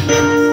Thank you.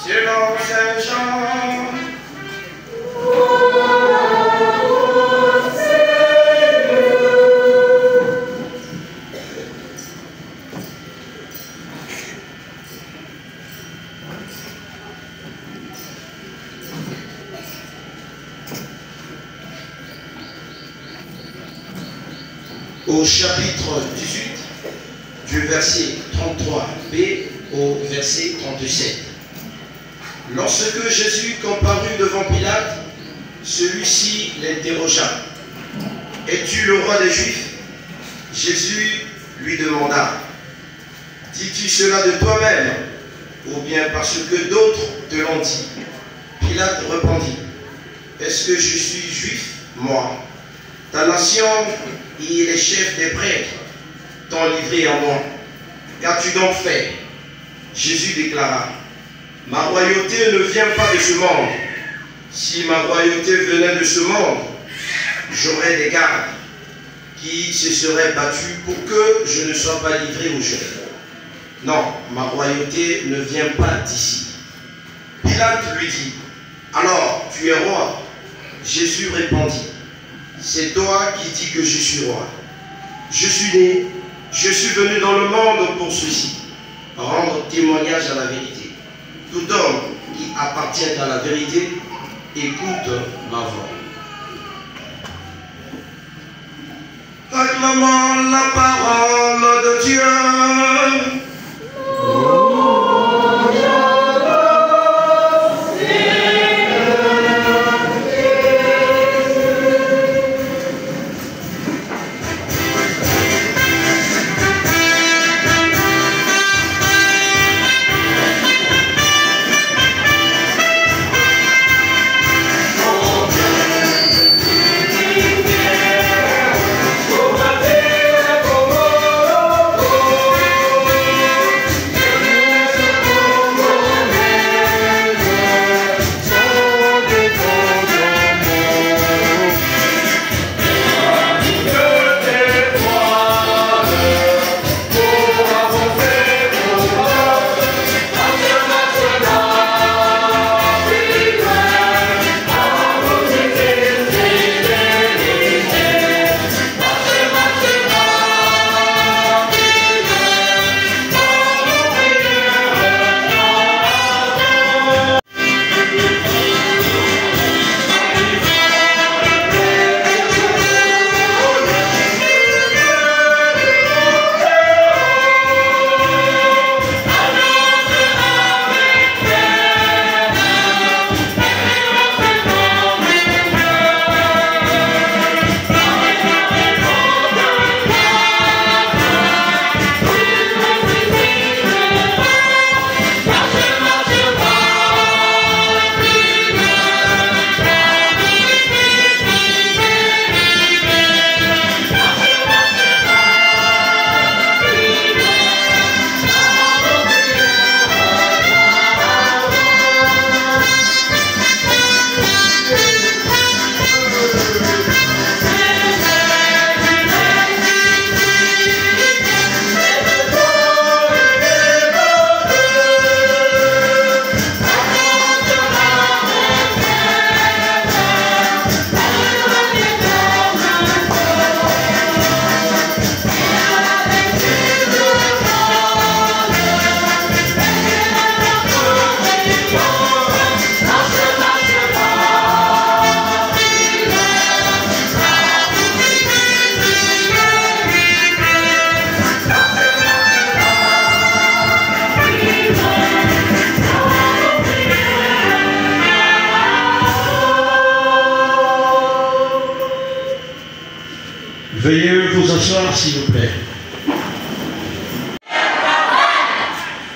selon Saint Jean. Au chapitre 18, du verset 33b au verset 37. Lorsque Jésus comparut devant Pilate, celui-ci l'interrogea. « Es-tu le roi des Juifs ?» Jésus lui demanda. « Dis-tu cela de toi-même, ou bien parce que d'autres te l'ont dit ?» Pilate répondit. « Est-ce que je suis juif, moi? Ta nation et les chefs des prêtres t'ont livré à moi. Qu'as-tu donc fait? » Jésus déclara. « Ma royauté ne vient pas de ce monde. Si ma royauté venait de ce monde, j'aurais des gardes qui se seraient battus pour que je ne sois pas livré aux Juifs. Non, ma royauté ne vient pas d'ici. » Pilate lui dit. « Alors, tu es roi? » Jésus répondit. « C'est toi qui dis que je suis roi. Je suis né, je suis venu dans le monde pour ceci, rendre témoignage à la vérité. Tout homme qui appartient à la vérité, écoute ma voix. » Acclamons la parole de Dieu. Veuillez vous asseoir, s'il vous plaît.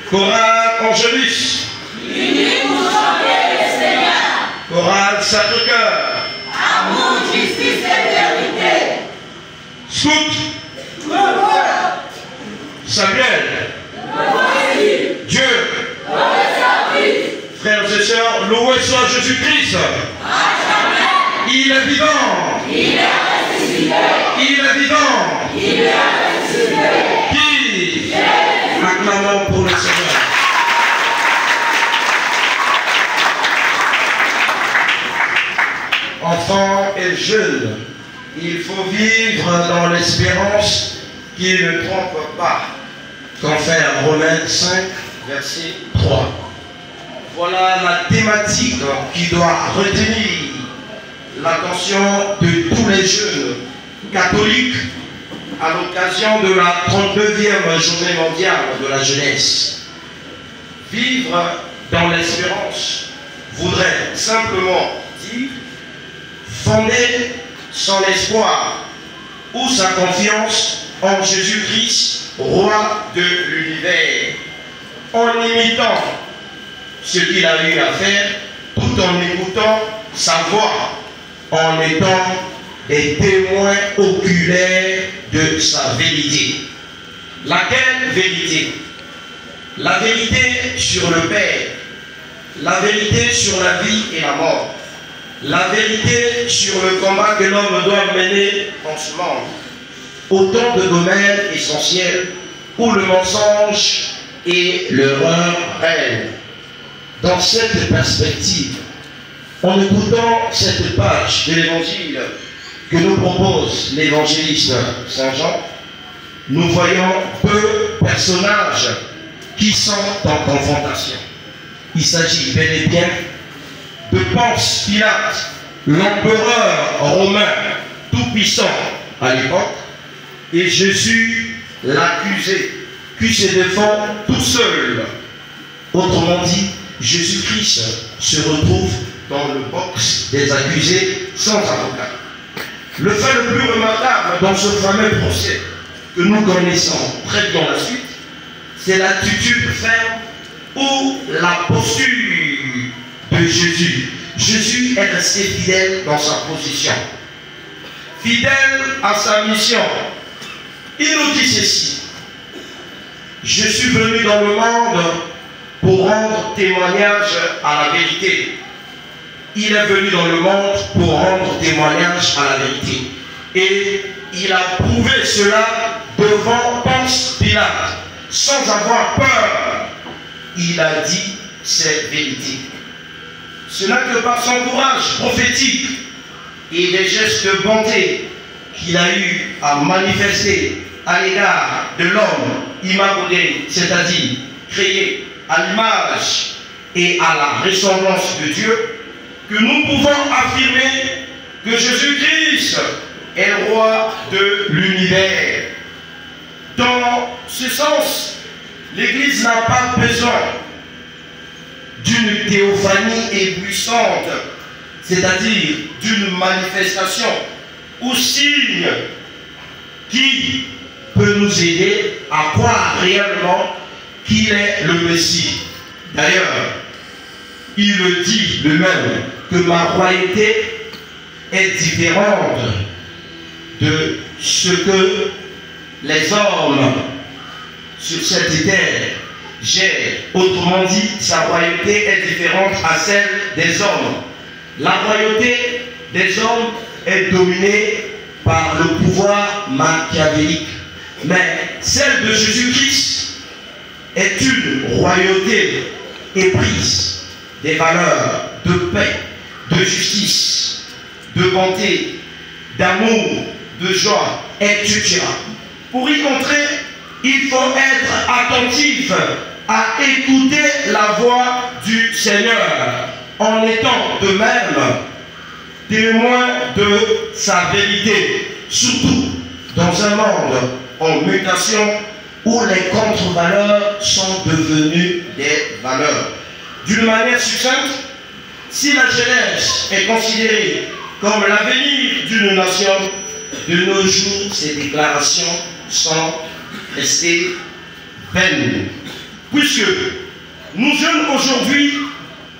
Chorale Angélus. Unis pour chanter le Seigneur. Chorale Sacré-Cœur. Amour, justice et vérité. Scout. Samuel. Dieu. Frères et sœurs, loué soit Jésus-Christ. Il est vivant. Il est ressuscité. Il est vivant. Il est ressuscité. Qui? Acclamons pour le Seigneur. enfants et jeunes, il faut vivre dans l'espérance qui ne trompe pas. Confère Romains 5, verset 3. Voilà la thématique qui doit retenir l'attention de tous les jeunes catholiques à l'occasion de la 32e journée mondiale de la jeunesse. Vivre dans l'espérance voudrait simplement dire fonder son espoir ou sa confiance en Jésus-Christ, roi de l'univers, en imitant ce qu'il a eu à faire, tout en écoutant sa voix, en étant des témoins oculaires de sa vérité. Laquelle vérité? La vérité sur le Père, la vérité sur la vie et la mort, la vérité sur le combat que l'homme doit mener en ce monde. Autant de domaines essentiels où le mensonge et l'erreur règnent. Dans cette perspective, en écoutant cette page de l'évangile que nous propose l'évangéliste Saint Jean, nous voyons peu de personnages qui sont en confrontation. Il s'agit bel et bien de Ponce Pilate, l'empereur romain tout-puissant à l'époque, et Jésus l'accusé, qui se défend tout seul. Autrement dit, Jésus-Christ se retrouve dans le box des accusés sans avocat. Le fait le plus remarquable dans ce fameux procès que nous connaissons très bien la suite, c'est l'attitude ferme ou la posture de Jésus. Jésus est resté fidèle dans sa position, fidèle à sa mission. Il nous dit ceci: je suis venu dans le monde pour rendre témoignage à la vérité. Il est venu dans le monde pour rendre témoignage à la vérité. Et il a prouvé cela devant Ponce Pilate, sans avoir peur. Il a dit cette vérité. Ce n'est que par son courage prophétique et des gestes de bonté qu'il a eu à manifester à l'égard de l'homme imagodé, c'est-à-dire créé à l'image et à la ressemblance de Dieu, que nous pouvons affirmer que Jésus-Christ est le roi de l'univers. Dans ce sens, l'Église n'a pas besoin d'une théophanie éblouissante, c'est-à-dire d'une manifestation ou signe qui peut nous aider à croire réellement qu'il est le Messie. D'ailleurs, il le dit lui-même que ma royauté est différente de ce que les hommes sur cette terre gèrent. Autrement dit, sa royauté est différente à celle des hommes. La royauté des hommes est dominée par le pouvoir machiavélique. Mais celle de Jésus-Christ est une royauté éprise des valeurs de paix, de justice, de bonté, d'amour, de joie, etc. Pour y entrer, il faut être attentif à écouter la voix du Seigneur, en étant de même témoin de sa vérité, surtout dans un monde en mutation où les contre-valeurs sont devenues des valeurs. D'une manière succincte, si la jeunesse est considérée comme l'avenir d'une nation, de nos jours, ces déclarations sont restées vaines. Puisque nous jeunes aujourd'hui,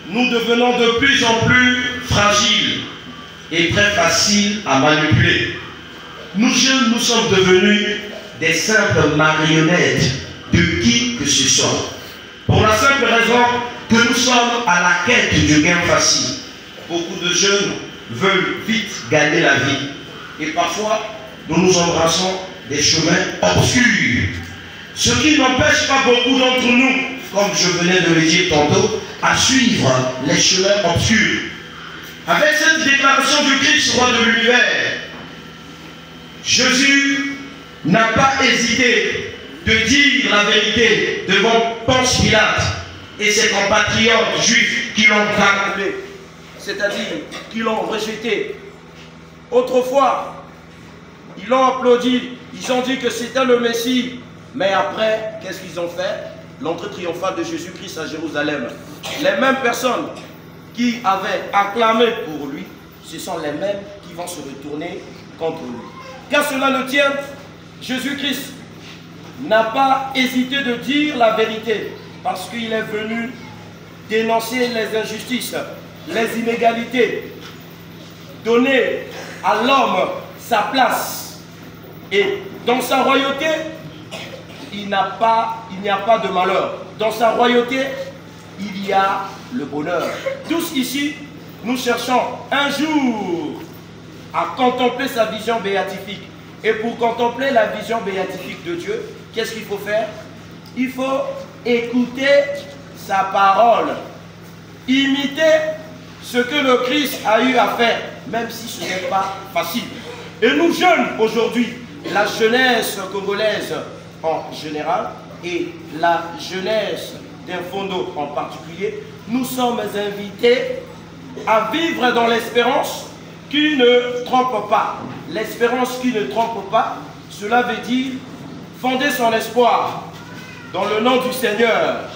nous devenons de plus en plus fragiles et très faciles à manipuler. Nous jeunes, nous sommes devenus des simples marionnettes de qui que ce soit. Pour la simple raison que nous sommes à la quête du gain facile. Beaucoup de jeunes veulent vite gagner la vie. Et parfois, nous nous embrassons des chemins obscurs. Ce qui n'empêche pas beaucoup d'entre nous, comme je venais de le dire tantôt, à suivre les chemins obscurs. Avec cette déclaration du Christ, roi de l'univers, Jésus n'a pas hésité de dire la vérité devant Ponce Pilate et ses compatriotes juifs qui l'ont acculé, c'est-à-dire qui l'ont rejeté. Autrefois, ils l'ont applaudi, ils ont dit que c'était le Messie, mais après, qu'est-ce qu'ils ont fait? L'entrée triomphale de Jésus-Christ à Jérusalem. Les mêmes personnes qui avaient acclamé pour lui, ce sont les mêmes qui vont se retourner contre lui. Car cela ne tienne, Jésus-Christ n'a pas hésité de dire la vérité, parce qu'il est venu dénoncer les injustices, les inégalités, donner à l'homme sa place. Et dans sa royauté, il n'y a pas de malheur. Dans sa royauté, il y a le bonheur. Tous ici, nous cherchons un jour à contempler sa vision béatifique. Et pour contempler la vision béatifique de Dieu, qu'est-ce qu'il faut faire? Il faut écouter sa parole, imiter ce que le Christ a eu à faire, même si ce n'est pas facile. Et nous jeunes aujourd'hui, la jeunesse congolaise en général et la jeunesse d'Infondo en particulier, nous sommes invités à vivre dans l'espérance qui ne trompe pas. L'espérance qui ne trompe pas, cela veut dire fonder son espoir dans le nom du Seigneur.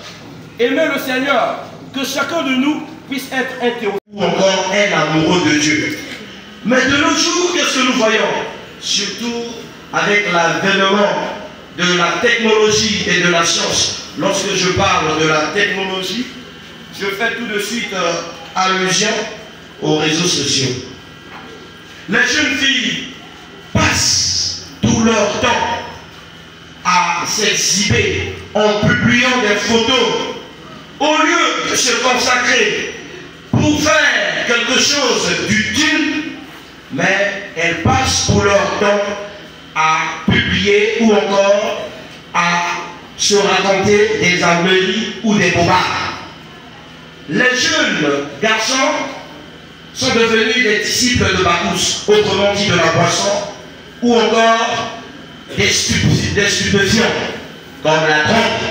Aimer le Seigneur, que chacun de nous puisse être un théologue ou encore un amoureux de Dieu. Mais de nos jours, qu'est-ce que nous voyons? Surtout avec l'avènement de la technologie et de la science. Lorsque je parle de la technologie, je fais tout de suite allusion aux réseaux sociaux. Les jeunes filles passent tout leur temps à s'exhiber en publiant des photos au lieu de se consacrer pour faire quelque chose d'utile, mais elles passent tout leur temps à publier ou encore à se raconter des embellis ou des bobards. Les jeunes garçons sont devenus des disciples de Bacchus, autrement dit de la boisson, ou encore des stupéfiants, comme la drogue.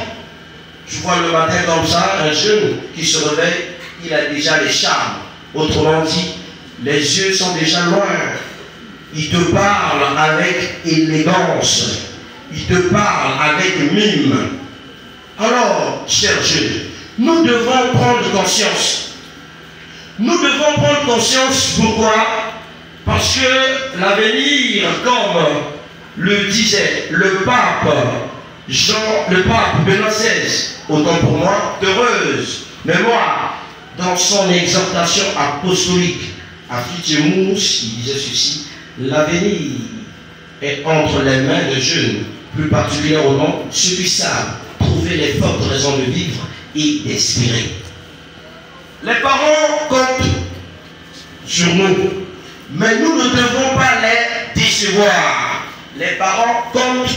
Je vois le matin comme ça, un jeune qui se réveille, il a déjà les charmes. Autrement dit, les yeux sont déjà loin. Il te parle avec élégance. Il te parle avec mime. Alors, chers jeunes, nous devons prendre conscience. Nous devons prendre conscience, pourquoi? Parce que l'avenir, comme le disait le pape Benoît XVI, autant pour moi, d'heureuse mémoire, dans son exhortation apostolique à Fitchemus, il disait ceci: l'avenir est entre les mains de jeunes, plus particulièrement ceux qui savent trouver les fortes raisons de vivre et d'espérer. Les parents comptent sur nous, mais nous ne devons pas les décevoir. Les parents comptent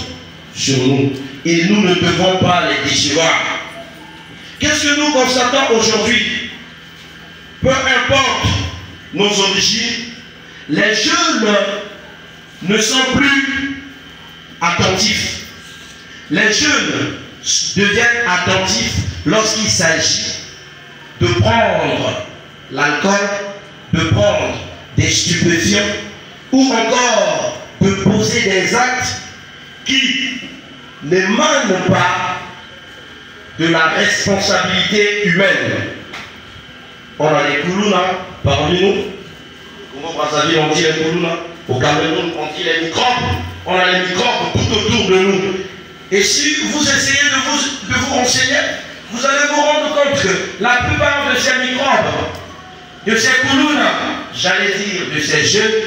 sur nous et nous ne devons pas les décevoir. Qu'est-ce que nous constatons aujourd'hui? Peu importe nos origines, les jeunes ne sont plus attentifs. Les jeunes deviennent attentifs lorsqu'il s'agit de prendre l'alcool, de prendre des stupéfiants ou encore de poser des actes qui n'émanent pas de la responsabilité humaine. On a les Koulouna parmi nous. Au Brazzaville, on dit les Koulouna. Au Cameroun, on dit les microbes. On a les microbes tout autour de nous. Et si vous essayez de vous renseigner, vous allez vous rendre compte que la plupart de ces microbes, de ces Koulouna, j'allais dire de ces jeunes,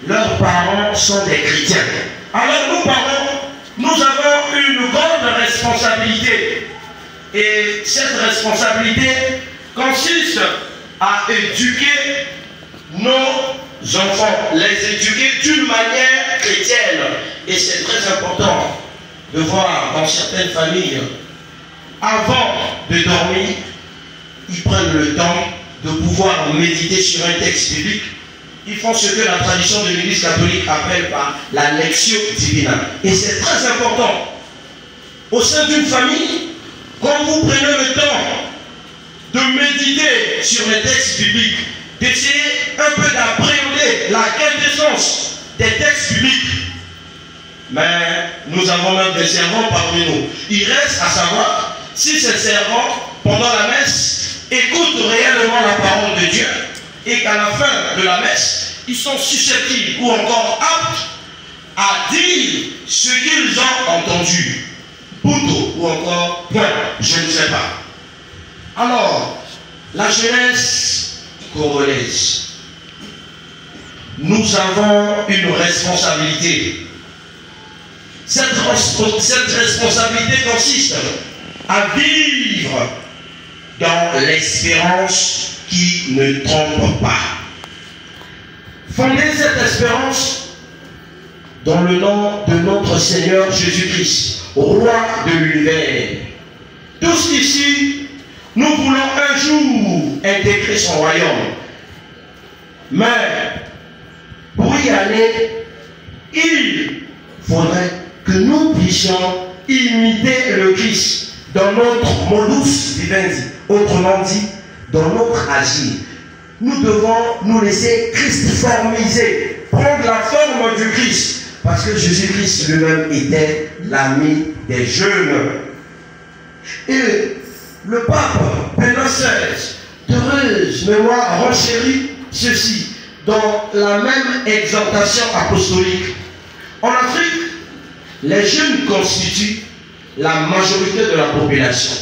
leurs parents sont des chrétiens. Alors nous parents, nous avons une grande responsabilité. Et cette responsabilité consiste à éduquer nos enfants, les éduquer d'une manière chrétienne. Et c'est très important de voir dans certaines familles, avant de dormir, ils prennent le temps de pouvoir méditer sur un texte biblique, ils font ce que la tradition de l'Église catholique appelle par la lectio divina. Et c'est très important. Au sein d'une famille, quand vous prenez le temps de méditer sur les textes bibliques, d'essayer un peu d'appréhender la quintessence des textes bibliques, mais nous avons même des servants parmi nous. Il reste à savoir si ces servants, pendant la messe, écoutent réellement la parole de Dieu et qu'à la fin de la messe, ils sont susceptibles ou encore aptes à dire ce qu'ils ont entendu. Pouto ou encore point, je ne sais pas. Alors, la jeunesse congolaise, nous avons une responsabilité. Cette responsabilité consiste à vivre dans l'espérance qui ne trompe pas. Fonder cette espérance dans le nom de notre Seigneur Jésus-Christ, Roi de l'univers. Tous ici, nous voulons un jour intégrer son royaume. Mais pour y aller, il faudrait que nous puissions imiter le Christ dans notre modus vivendi, autrement dit, dans notre agir. Nous devons nous laisser christiformiser, prendre la forme du Christ, parce que Jésus-Christ lui-même était l'ami des jeunes. Et le pape Benoît XVI, d'heureuse mémoire, renchérit ceci dans la même exhortation apostolique. En Afrique, les jeunes constituent la majorité de la population.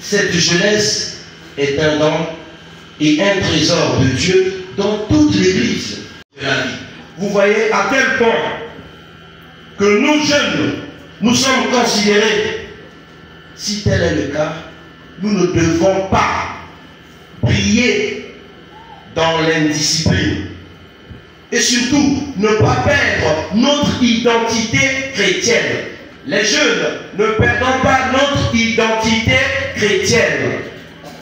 Cette jeunesse est un don et un trésor de Dieu dans toute l'Église de la vie. Vous voyez à quel point que nous jeunes, nous sommes considérés. Si tel est le cas, nous ne devons pas briller dans l'indiscipline. Et surtout, ne pas perdre notre identité chrétienne. Les jeunes, ne perdons pas notre identité chrétienne.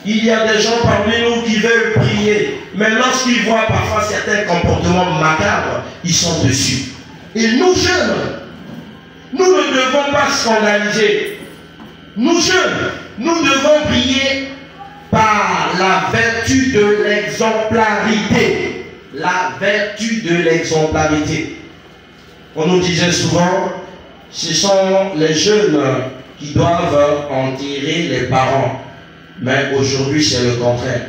Il y a des gens parmi nous qui veulent prier, mais lorsqu'ils voient parfois certains comportements macabres, ils sont dessus. Et nous jeunes, nous ne devons pas scandaliser. Nous jeunes, nous devons briller par la vertu de l'exemplarité. La vertu de l'exemplarité. On nous disait souvent, ce sont les jeunes qui doivent enterrer les parents. Mais aujourd'hui, c'est le contraire.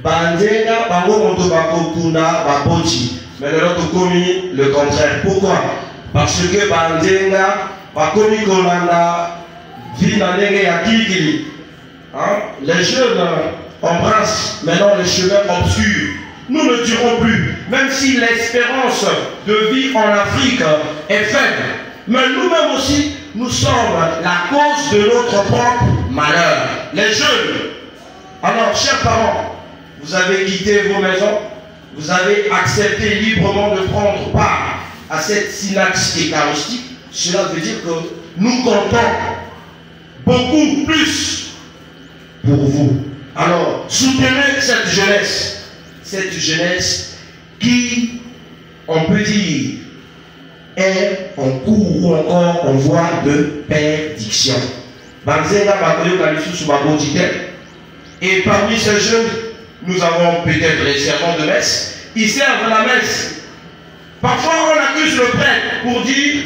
Bandenga, bango moto bako kuna baboti. Mais le contraire. Pourquoi? Parce que bandenga, bakomi kolanda, vinanenge ya kikili. Les jeunes embrassent maintenant le chemin obscur. Nous ne dirons plus, même si l'espérance de vie en Afrique est faible, mais nous-mêmes aussi, nous sommes la cause de notre propre malheur. Les jeunes. Alors, chers parents, vous avez quitté vos maisons, vous avez accepté librement de prendre part à cette synaxe eucharistique. Cela veut dire que nous comptons beaucoup plus pour vous. Alors, soutenez cette jeunesse. Cette jeunesse qui, on peut dire, est en cours ou encore en voie de perdition. Et parmi ces jeunes, nous avons peut-être les servants de messe. Ils servent la messe. Parfois, on accuse le prêtre pour dire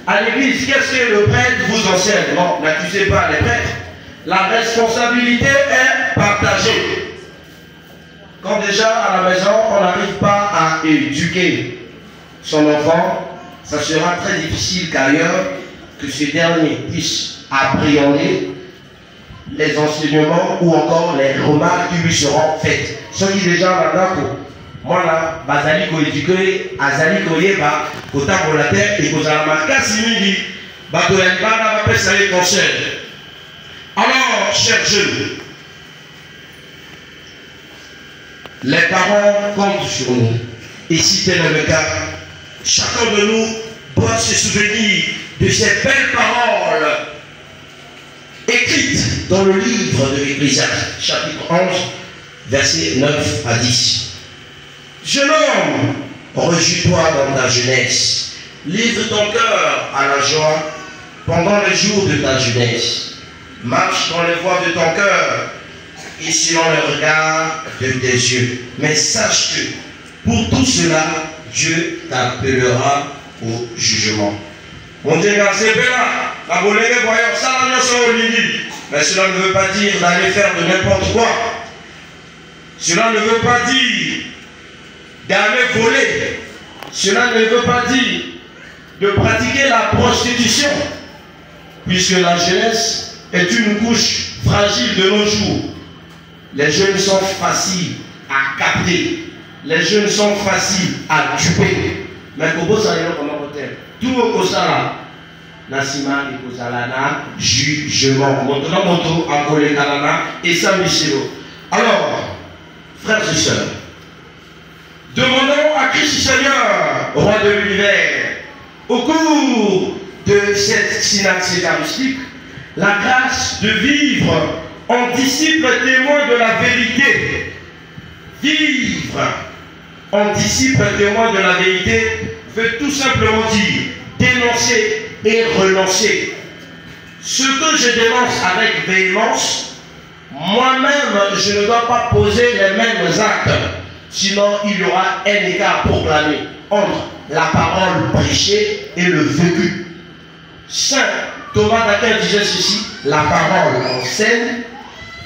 à l'église, qu'est-ce que le prêtre vous enseigne? Non, n'accusez pas les prêtres. La responsabilité est partagée. Quand déjà à la maison, on n'arrive pas à éduquer son enfant, ça sera très difficile qu'ailleurs, que ce dernier puisse appréhender les enseignements ou encore les remarques qui lui seront faites. Ceux qui déjà là-dedans, moi là, bazali ko éduquer, azali ko yeba, kota pour la terre et kozala makasi mingi, bato ya libanda ba pesa les conseils. Alors, chers jeunes, les parents comptent sur nous. Et si tel est le cas, chacun de nous doit se souvenir de ces belles paroles écrites dans le livre de l'Ecclésiaste, chapitre 11, versets 9 à 10. Jeune homme, réjouis-toi dans ta jeunesse. Livre ton cœur à la joie pendant les jours de ta jeunesse. Marche dans les voies de ton cœur et selon le regard de tes yeux. Mais sache que pour tout cela, Dieu t'appellera au jugement. Mon Dieu, mais cela ne veut pas dire d'aller faire de n'importe quoi. Cela ne veut pas dire d'aller voler. Cela ne veut pas dire de pratiquer la prostitution, puisque la jeunesse est une couche fragile de nos jours. Les jeunes sont faciles à capter. Les jeunes sont faciles à duper. Mais comment ça y est, comment tout au Kosala, Nassima et Kosala, na jugement. Maintenant, mon tour à Kolekalana et Saint-Michelo. Alors, frères et sœurs, demandons à Christ Seigneur, roi de l'univers, au cours de cette synode eucharistique, la grâce de vivre en disciples témoins de la vérité. Vivre en disciples témoins de la vérité veut tout simplement dire dénoncer et renoncer. Ce que je dénonce avec véhémence, moi-même, je ne dois pas poser les mêmes actes. Sinon, il y aura un écart proclamé entre la parole prêchée et le vécu. Saint Thomas d'Aquin disait ceci: la parole enseigne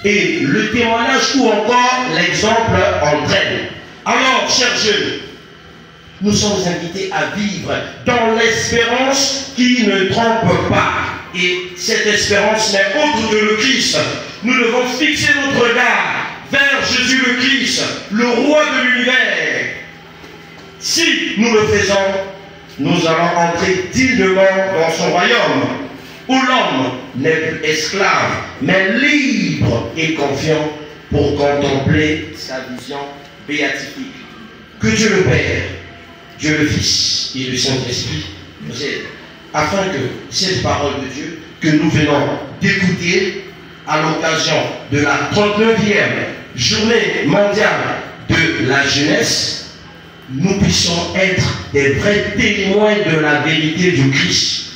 et le témoignage ou encore l'exemple entraîne. Alors, chers jeunes, nous sommes invités à vivre dans l'espérance qui ne trompe pas. Et cette espérance n'est autre que le Christ. Nous devons fixer notre regard vers Jésus le Christ, le roi de l'univers. Si nous le faisons, nous allons entrer dignement dans son royaume, où l'homme n'est plus esclave, mais libre et confiant pour contempler sa vision béatifique. Que Dieu le Père, Dieu le Fils et le Saint-Esprit nous aident, afin que cette parole de Dieu que nous venons d'écouter à l'occasion de la 39e journée mondiale de la jeunesse, nous puissions être des vrais témoins de la vérité du Christ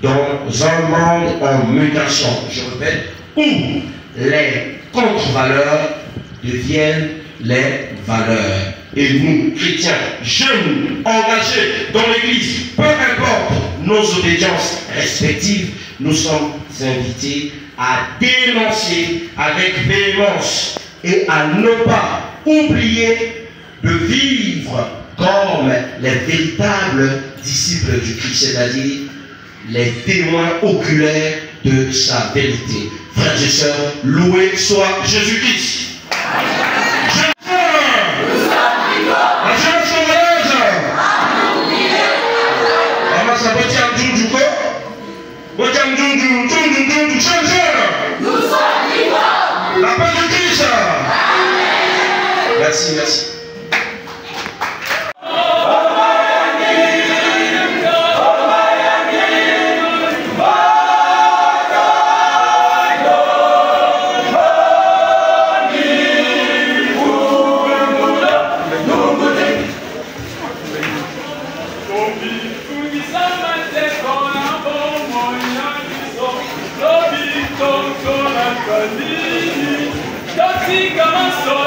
dans un monde en mutation, je répète, où les contre-valeurs deviennent les valeurs. Et nous, chrétiens, jeunes, engagés dans l'Église, peu importe nos obédiences respectives, nous sommes invités à dénoncer avec véhémence et à ne pas oublier de vivre comme les véritables disciples du Christ, c'est-à-dire les témoins oculaires de sa vérité. Frères et sœurs, loué soit Jésus-Christ. La paix de Christ. Merci, merci. Vamos,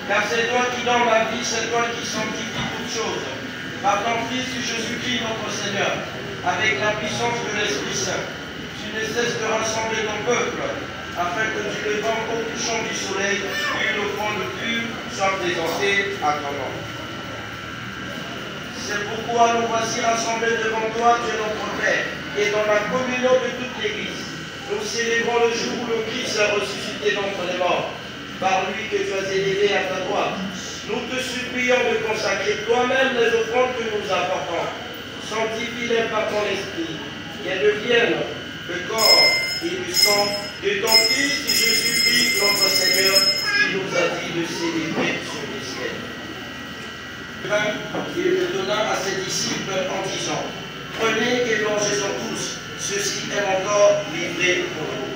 Car c'est toi qui donnes la vie, c'est toi qui sanctifie toutes choses. Par ton Fils Jésus-Christ notre Seigneur, avec la puissance de l'Esprit Saint, tu ne cesses de rassembler ton peuple, afin que du levant au couchant du soleil, une offrande pure soit présentée à ton nom. C'est pourquoi nous voici rassemblés devant toi, Dieu notre Père, et dans la communion de toute l'Église. Nous célébrons le jour où le Christ a ressuscité d'entre les morts, par lui que tu as élevé à ta droite. Nous te supplions de consacrer toi-même les offrandes que nous apportons. Sanctifie-les par ton esprit, qu'elles deviennent le corps et le sang de ton Fils Jésus-Christ, notre Seigneur, qui nous a dit de célébrer sur le ciel. Il le donna à ses disciples en disant, prenez et mangez-en tous, ceci est encore livré pour vous.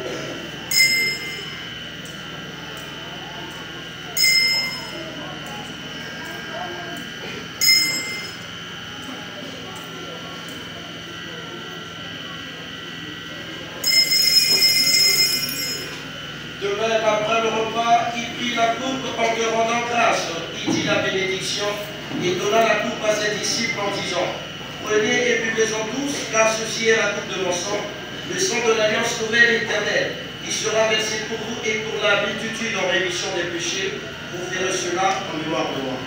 De même, après le repas, il prit la coupe en te rendant grâce. Il dit la bénédiction et donna la coupe à ses disciples en disant, prenez et buvez-en tous, car ceci est la coupe de mon sang, le sang de l'alliance nouvelle et éternelle, qui sera versé pour vous et pour la multitude en rémission des péchés. Vous ferez cela en mémoire de moi.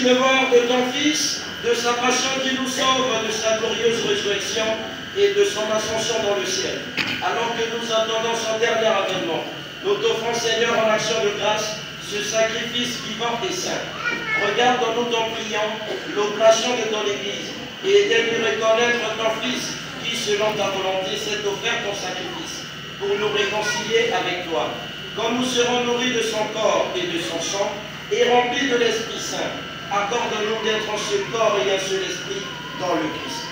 Mémoire de ton Fils, de sa passion qui nous sauve, de sa glorieuse résurrection et de son ascension dans le ciel. Alors que nous attendons son dernier avènement, nous t'offrons, Seigneur, en action de grâce, ce sacrifice vivant et saint. Regarde en nous, t'en priant, l'oblation de ton Église et aide-nous reconnaître ton Fils qui, selon ta volonté, s'est offert ton sacrifice pour nous réconcilier avec toi. Quand nous serons nourris de son corps et de son sang et remplis de l'Esprit Saint, accorde-nous d'être un seul corps et un seul esprit dans le Christ.